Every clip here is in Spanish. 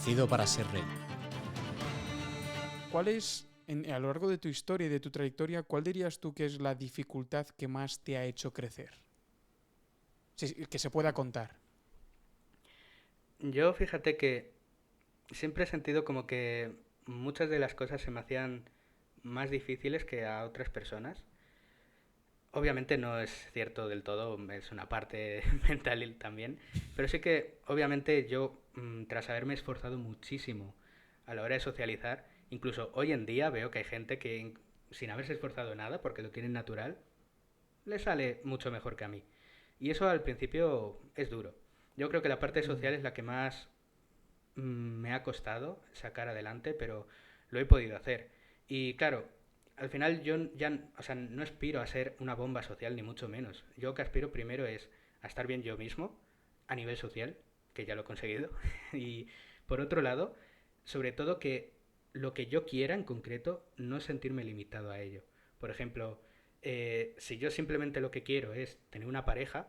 nacido para ser rey. ¿Cuál es, a lo largo de tu historia y de tu trayectoria, cuál dirías tú que es la dificultad que más te ha hecho crecer? Que se pueda contar. Yo fíjate que siempre he sentido como que muchas de las cosas se me hacían más difíciles que a otras personas. Obviamente no es cierto del todo, es una parte mental también, pero sí que obviamente yo, tras haberme esforzado muchísimo a la hora de socializar, incluso hoy en día veo que hay gente que sin haberse esforzado nada, porque lo tienen natural, le sale mucho mejor que a mí. Y eso al principio es duro. Yo creo que la parte Mm. social es la que más me ha costado sacar adelante, pero lo he podido hacer. Y claro, al final yo ya, o sea, no aspiro a ser una bomba social, ni mucho menos. Yo lo que aspiro primero es a estar bien yo mismo, a nivel social, que ya lo he conseguido. Y por otro lado, sobre todo que lo que yo quiera en concreto, no sentirme limitado a ello. Por ejemplo, si yo simplemente lo que quiero es tener una pareja,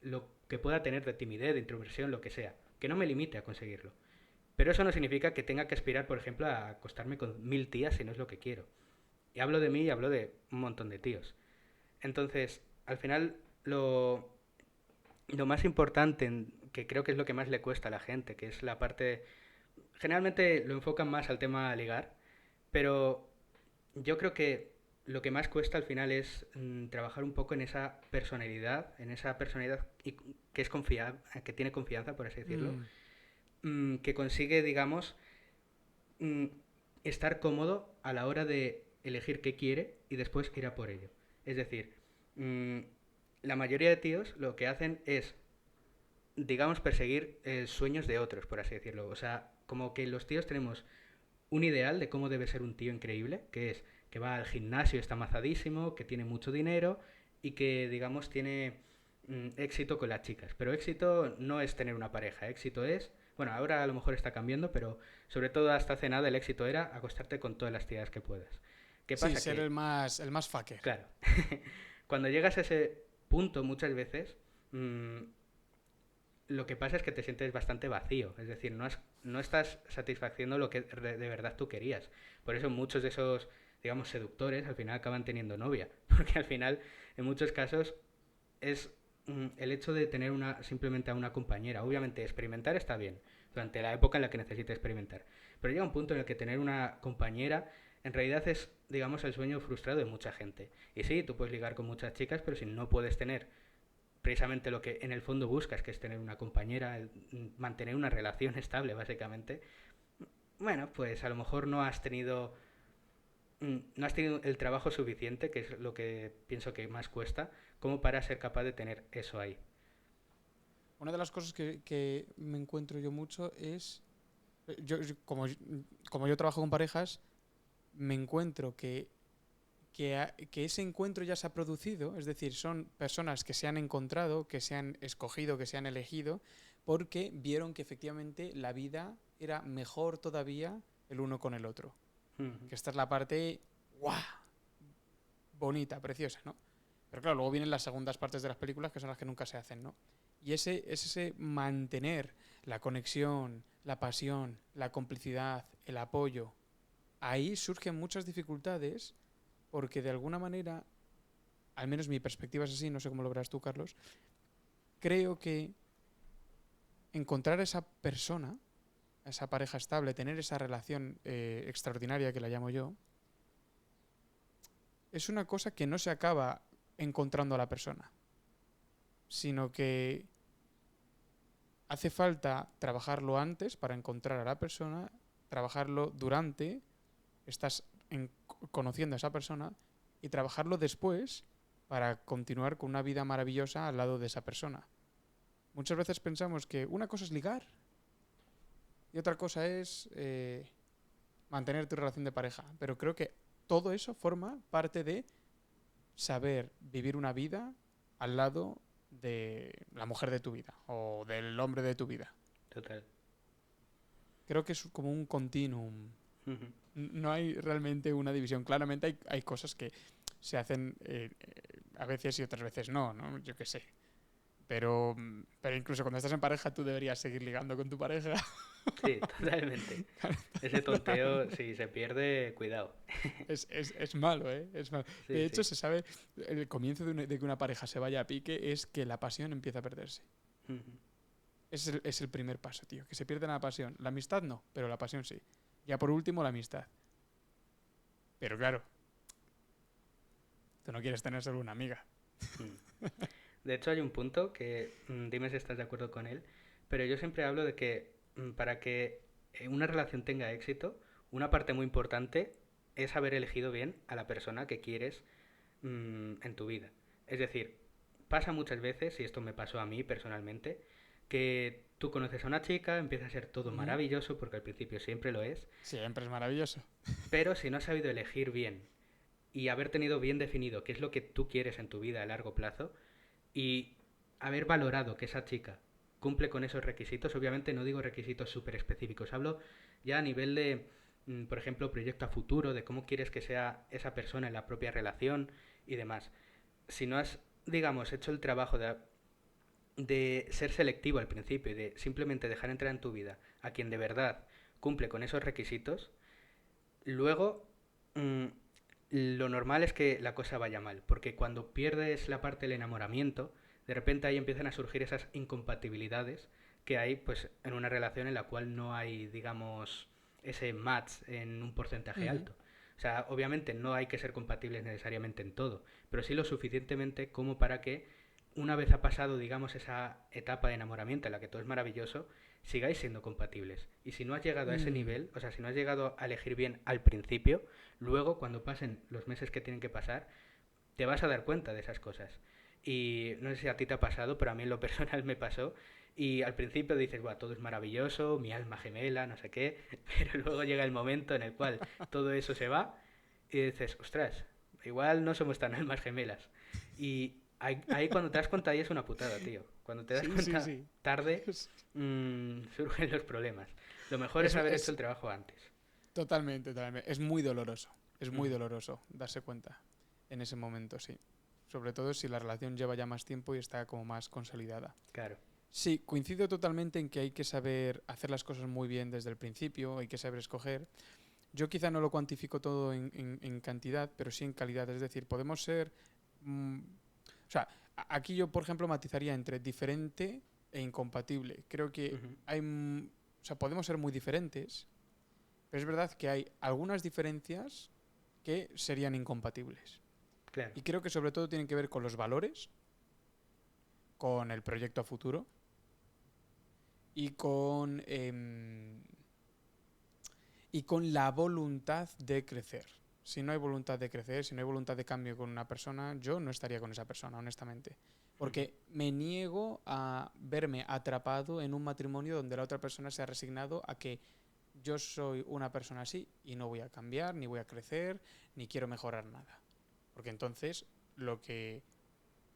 lo que pueda tener de timidez, de introversión, lo que sea, que no me limite a conseguirlo. Pero eso no significa que tenga que aspirar, por ejemplo, a acostarme con 1000 tías si no es lo que quiero. Y hablo de mí y hablo de un montón de tíos. Entonces, al final, lo más importante, que creo que es lo que más le cuesta a la gente, que es la parte... Generalmente lo enfocan más al tema ligar, pero yo creo que lo que más cuesta al final es trabajar un poco en esa personalidad que es que tiene confianza, por así decirlo, Mm. que consigue, digamos, mm, estar cómodo a la hora de elegir qué quiere y después ir a por ello. Es decir, mm, la mayoría de tíos lo que hacen es, digamos, perseguir sueños de otros, por así decirlo. O sea, como que los tíos tenemos un ideal de cómo debe ser un tío increíble, que es que va al gimnasio, está mazadísimo, que tiene mucho dinero y que, digamos, tiene éxito con las chicas. Pero éxito no es tener una pareja, éxito es, bueno, ahora a lo mejor está cambiando, pero sobre todo hasta hace nada el éxito era acostarte con todas las tías que puedas. ¿Qué Sí, pasa? ser Que, el más fucker. claro, cuando llegas a ese punto muchas veces, mmm, lo que pasa es que te sientes bastante vacío, es decir, no estás satisfaciendo lo que de verdad tú querías. Por eso muchos de esos, digamos, seductores al final acaban teniendo novia, porque al final, en muchos casos, es el hecho de tener simplemente a una compañera. Obviamente, experimentar está bien, durante la época en la que necesites experimentar. Pero llega un punto en el que tener una compañera en realidad es, digamos, el sueño frustrado de mucha gente. Y sí, tú puedes ligar con muchas chicas, pero si no puedes tener precisamente lo que en el fondo buscas, que es tener una compañera, mantener una relación estable, básicamente, bueno, pues a lo mejor no has tenido el trabajo suficiente, que es lo que pienso que más cuesta, como para ser capaz de tener eso ahí. Una de las cosas que me encuentro yo mucho es, como yo trabajo con parejas, me encuentro que ese encuentro ya se ha producido, es decir, son personas que se han encontrado, que se han escogido, que se han elegido, porque vieron que efectivamente la vida era mejor todavía el uno con el otro. Ujú. Que esta es la parte, ¡guau!, bonita, preciosa, ¿no? Pero claro, luego vienen las segundas partes de las películas que son las que nunca se hacen, ¿no? Y ese es ese mantener la conexión, la pasión, la complicidad, el apoyo. Ahí surgen muchas dificultades porque de alguna manera, al menos mi perspectiva es así, no sé cómo lo verás tú, Carlos, creo que encontrar esa persona, esa pareja estable, tener esa relación extraordinaria que la llamo yo, es una cosa que no se acaba encontrando a la persona, sino que hace falta trabajarlo antes para encontrar a la persona, trabajarlo durante, estás conociendo a esa persona, y trabajarlo después para continuar con una vida maravillosa al lado de esa persona. Muchas veces pensamos que una cosa es ligar y otra cosa es mantener tu relación de pareja, pero creo que todo eso forma parte de saber vivir una vida al lado de la mujer de tu vida o del hombre de tu vida. Total. Creo que es como un continuum. Ujú. No hay realmente una división. Claramente hay cosas que se hacen a veces y otras veces no, ¿no? Yo qué sé. Pero incluso cuando estás en pareja tú deberías seguir ligando con tu pareja. Sí, totalmente. Ese tonteo, si se pierde, cuidado. Es malo, ¿eh? Es malo. Sí, De hecho, sí. se sabe, el comienzo de que una pareja se vaya a pique es que la pasión empieza a perderse. Ujú. Es el primer paso, tío. Que se pierda la pasión. La amistad no, pero la pasión sí. Ya por último, la amistad. Pero claro, tú no quieres tener solo una amiga. Mm. De hecho, hay un punto que, dime si estás de acuerdo con él, pero yo siempre hablo de que para que una relación tenga éxito, una parte muy importante es haber elegido bien a la persona que quieres en tu vida. Es decir, pasa muchas veces, y esto me pasó a mí personalmente, que tú conoces a una chica, empieza a ser todo Ujú. maravilloso, porque al principio siempre lo es, Siempre es maravilloso. pero si no has sabido elegir bien y haber tenido bien definido qué es lo que tú quieres en tu vida a largo plazo, y haber valorado que esa chica cumple con esos requisitos, obviamente no digo requisitos súper específicos, hablo ya a nivel de, por ejemplo, proyecto a futuro, de cómo quieres que sea esa persona en la propia relación y demás. Si no has, digamos, hecho el trabajo de ser selectivo al principio y de simplemente dejar entrar en tu vida a quien de verdad cumple con esos requisitos, luego mm, lo normal es que la cosa vaya mal, porque cuando pierdes la parte del enamoramiento, de repente ahí empiezan a surgir esas incompatibilidades que hay pues en una relación en la cual no hay, digamos, ese match en un porcentaje Ujú. alto. O sea, obviamente no hay que ser compatibles necesariamente en todo, pero sí lo suficientemente como para que una vez ha pasado, digamos, esa etapa de enamoramiento en la que todo es maravilloso, sigáis siendo compatibles. Y si no has llegado a ese Mm. nivel, o sea, si no has llegado a elegir bien al principio, luego cuando pasen los meses que tienen que pasar, te vas a dar cuenta de esas cosas. Y no sé si a ti te ha pasado, pero a mí en lo personal me pasó. Y al principio dices, Buah, todo es maravilloso, mi alma gemela, no sé qué, pero luego llega el momento en el cual todo eso se va y dices, ostras, igual no somos tan almas gemelas. Y ahí cuando te das cuenta, ahí es una putada, tío. Cuando te das Sí, sí, cuenta sí. tarde, Es, surgen los problemas. Lo mejor es haber hecho es el trabajo antes. totalmente, totalmente. Es muy doloroso. Es muy Ujú. doloroso darse cuenta en ese momento, sí. Sobre todo si la relación lleva ya más tiempo y está como más consolidada. Claro. Sí, coincido totalmente en que hay que saber hacer las cosas muy bien desde el principio, hay que saber escoger. Yo quizá no lo cuantifico todo en cantidad, pero sí en calidad. Es decir, podemos ser... o sea, aquí yo, por ejemplo, matizaría entre diferente e incompatible. Creo que Ujú. hay... o sea, podemos ser muy diferentes, pero es verdad que hay algunas diferencias que serían incompatibles. Claro. Y creo que sobre todo tienen que ver con los valores, con el proyecto a futuro y y con la voluntad de crecer. Si no hay voluntad de crecer, si no hay voluntad de cambio con una persona, yo no estaría con esa persona, honestamente. Ujú. Porque me niego a verme atrapado en un matrimonio donde la otra persona se ha resignado a que yo soy una persona así y no voy a cambiar, ni voy a crecer, ni quiero mejorar nada. Porque entonces lo que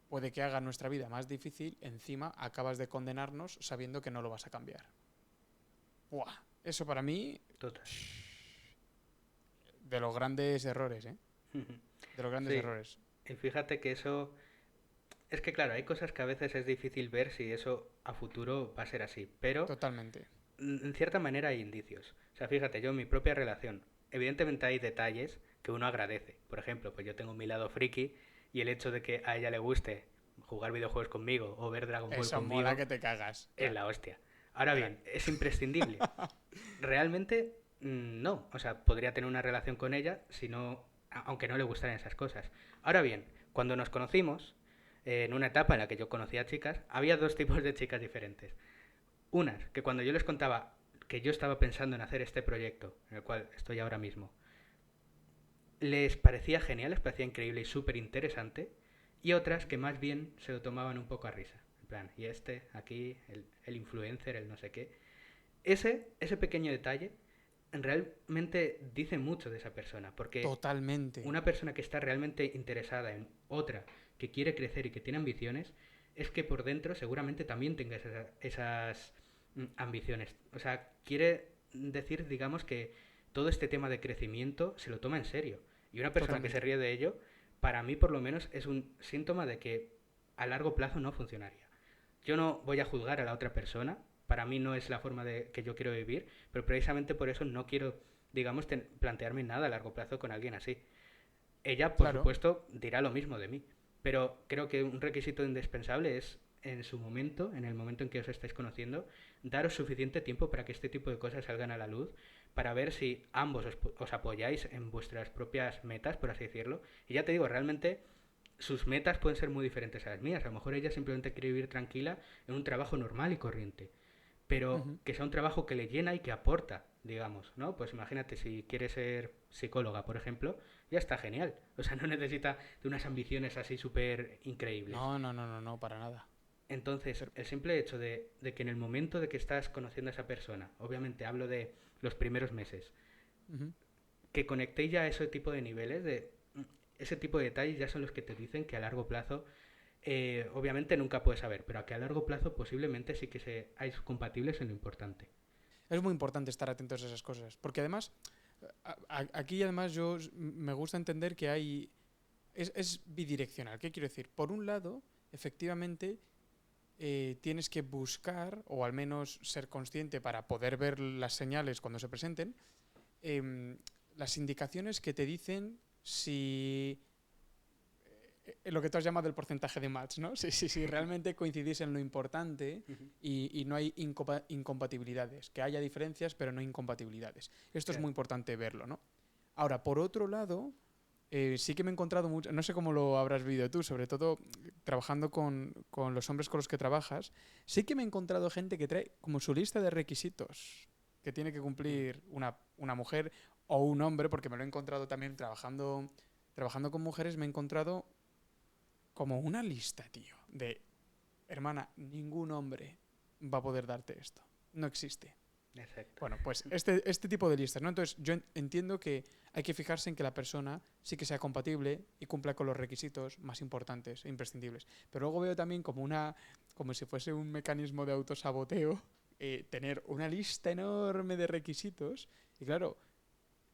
puede que haga nuestra vida más difícil, encima acabas de condenarnos sabiendo que no lo vas a cambiar. ¡Buah! Eso para mí, Total. de los grandes errores, ¿eh? Ujú. De los grandes Sí, errores. y fíjate que eso... Es que claro, hay cosas que a veces es difícil ver si eso a futuro va a ser así, pero Totalmente. en cierta manera hay indicios. O sea, fíjate, yo en mi propia relación, evidentemente hay detalles que uno agradece. Por ejemplo, pues yo tengo mi lado friki y el hecho de que a ella le guste jugar videojuegos conmigo o ver Dragon Ball Eso mola conmigo que te cagas. es Crack. la hostia. Ahora Crack. bien, ¿es imprescindible? Realmente no. O sea, podría tener una relación con ella si no, aunque no le gustaran esas cosas. Ahora bien, cuando nos conocimos, en una etapa en la que yo conocía chicas, había dos tipos de chicas diferentes. Unas que cuando yo les contaba que yo estaba pensando en hacer este proyecto, en el cual estoy ahora mismo, les parecía genial, les parecía increíble y súper interesante, y otras que más bien se lo tomaban un poco a risa. En plan, y este, aquí, el influencer, el no sé qué. Ese pequeño detalle realmente dice mucho de esa persona, porque Totalmente. una persona que está realmente interesada en otra, que quiere crecer y que tiene ambiciones, es que por dentro seguramente también tenga esas ambiciones. O sea, quiere decir, digamos, que todo este tema de crecimiento se lo toma en serio. Y una persona que se Totalmente. ríe de ello, para mí por lo menos es un síntoma de que a largo plazo no funcionaría. Yo no voy a juzgar a la otra persona, para mí no es la forma de que yo quiero vivir, pero precisamente por eso no quiero, digamos, plantearme nada a largo plazo con alguien así. Ella, por Claro, supuesto, dirá lo mismo de mí, pero creo que un requisito indispensable es en su momento, en el momento en que os estáis conociendo, daros suficiente tiempo para que este tipo de cosas salgan a la luz, para ver si ambos os apoyáis en vuestras propias metas, por así decirlo. Y ya te digo, realmente sus metas pueden ser muy diferentes a las mías. A lo mejor ella simplemente quiere vivir tranquila en un trabajo normal y corriente, pero ujú, que sea un trabajo que le llena y que aporta, digamos, ¿no? Pues imagínate, si quiere ser psicóloga, por ejemplo, ya está genial. O sea, no necesita de unas ambiciones así súper increíbles. no, no, no, no, no, para nada. Entonces, Pero, el simple hecho de que en el momento de que estás conociendo a esa persona, obviamente hablo de los primeros meses, ujú. que conectéis ya a ese tipo de niveles, ese tipo de detalles ya son los que te dicen que a largo plazo, obviamente nunca puedes saber, pero a que a largo plazo posiblemente sí que hay compatibles en lo importante. Es muy importante estar atentos a esas cosas, porque además, aquí además me gusta entender que es bidireccional. ¿Qué quiero decir? Por un lado, efectivamente, tienes que buscar, o al menos ser consciente para poder ver las señales cuando se presenten, em, las indicaciones que te dicen si lo que tú has llamado el porcentaje de match, ¿no? Si realmente coincidís en lo importante Ujú. y no hay incompatibilidades, que haya diferencias pero no incompatibilidades. Esto es Claro. muy importante verlo, ¿no? Ahora, por otro lado, sí que me he encontrado mucho, no sé cómo lo habrás vivido tú, sobre todo trabajando con los hombres con los que trabajas, sí que me he encontrado gente que trae como su lista de requisitos que tiene que Mm. cumplir una mujer o un hombre, porque me lo he encontrado también trabajando con mujeres, me he encontrado como una lista, tío, de, hermana, ningún hombre va a poder darte esto. No existe. Exacto. Bueno, pues este tipo de listas, ¿no? Entonces, yo entiendo que hay que fijarse en que la persona sí que sea compatible y cumpla con los requisitos más importantes e imprescindibles. Pero luego veo también como si fuese un mecanismo de autosaboteo, tener una lista enorme de requisitos. Y claro,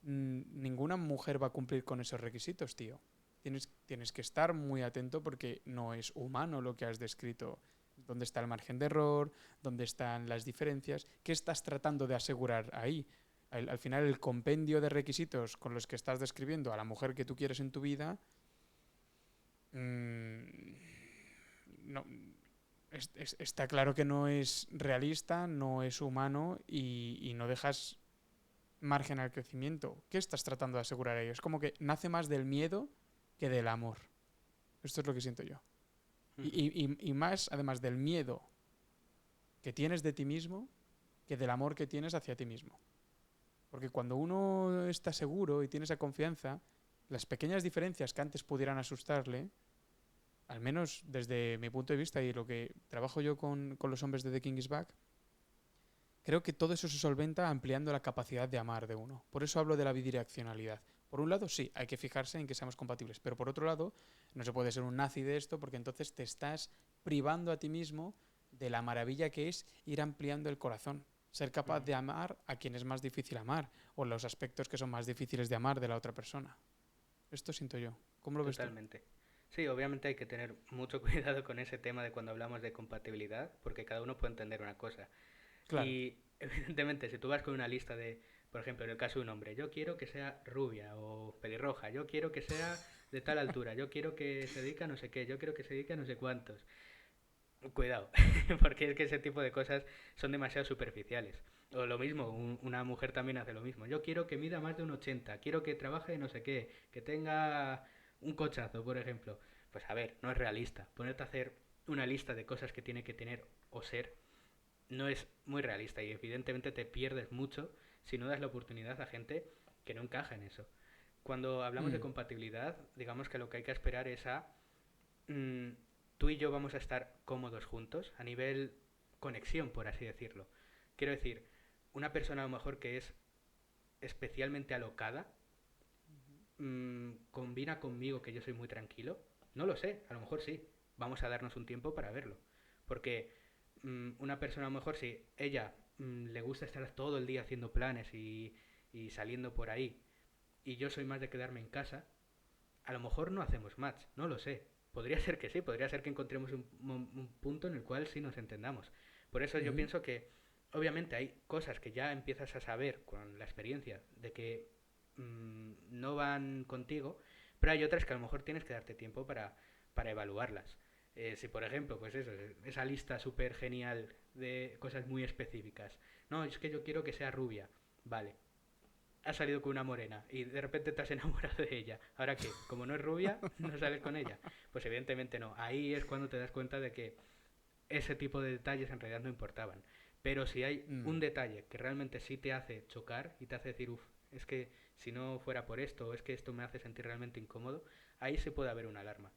ninguna mujer va a cumplir con esos requisitos, tío. Tienes que estar muy atento porque no es humano lo que has descrito. ¿Dónde está el margen de error? ¿Dónde están las diferencias? ¿Qué estás tratando de asegurar ahí? Al final, el compendio de requisitos con los que estás describiendo a la mujer que tú quieres en tu vida, mmm, no, está claro que no es realista, no es humano y no dejas margen al crecimiento. ¿Qué estás tratando de asegurar ahí? Es como que nace más del miedo que del amor. Esto es lo que siento yo. Ujú. Y más, además del miedo que tienes de ti mismo, que del amor que tienes hacia ti mismo. Porque cuando uno está seguro y tiene esa confianza, las pequeñas diferencias que antes pudieran asustarle, al menos desde mi punto de vista y lo que trabajo yo con los hombres de The King is Back, creo que todo eso se solventa ampliando la capacidad de amar de uno. Por eso hablo de la bidireccionalidad. Por un lado, sí, hay que fijarse en que seamos compatibles, pero por otro lado, no se puede ser un nazi de esto porque entonces te estás privando a ti mismo de la maravilla que es ir ampliando el corazón. Ser capaz Ujú. de amar a quien es más difícil amar o los aspectos que son más difíciles de amar de la otra persona. Esto siento yo. ¿Cómo lo ves tú? Totalmente. Sí, obviamente hay que tener mucho cuidado con ese tema de cuando hablamos de compatibilidad, porque cada uno puede entender una cosa. Claro. Y evidentemente, si tú vas con una lista de, por ejemplo, en el caso de un hombre, yo quiero que sea rubia o pelirroja, yo quiero que sea de tal altura, yo quiero que se dedique a no sé qué, yo quiero que se dedique a no sé cuántos. Cuidado, porque es que ese tipo de cosas son demasiado superficiales. O lo mismo, una mujer también hace lo mismo. Yo quiero que mida más de un 80, quiero que trabaje no sé qué, que tenga un cochazo, por ejemplo. Pues a ver, no es realista. Ponerte a hacer una lista de cosas que tiene que tener o ser no es muy realista y evidentemente te pierdes mucho si no das la oportunidad a gente que no encaja en eso. Cuando hablamos de Mm, compatibilidad, digamos que lo que hay que esperar es a mm, tú y yo vamos a estar cómodos juntos a nivel conexión, por así decirlo. Quiero decir, una persona a lo mejor que es especialmente alocada combina conmigo que yo soy muy tranquilo. No lo sé, a lo mejor sí. Vamos a darnos un tiempo para verlo. Porque una persona a lo mejor si ella le gusta estar todo el día haciendo planes y saliendo por ahí y yo soy más de quedarme en casa, a lo mejor no hacemos match, no lo sé. Podría ser que sí, podría ser que encontremos un punto en el cual sí nos entendamos. Por eso yo Ujú. pienso que, obviamente, hay cosas que ya empiezas a saber con la experiencia de que no van contigo, pero hay otras que a lo mejor tienes que darte tiempo para evaluarlas. Si, por ejemplo, pues eso, esa lista súper genial de cosas muy específicas. No, es que yo quiero que sea rubia. Vale, has salido con una morena y de repente te has enamorado de ella. ¿Ahora qué? Como no es rubia, no sales con ella. Pues evidentemente no. Ahí es cuando te das cuenta de que ese tipo de detalles en realidad no importaban. Pero si hay un Mm. detalle que realmente sí te hace chocar y te hace decir, uff, es que si no fuera por esto o es que esto me hace sentir realmente incómodo, ahí se puede haber una alarma.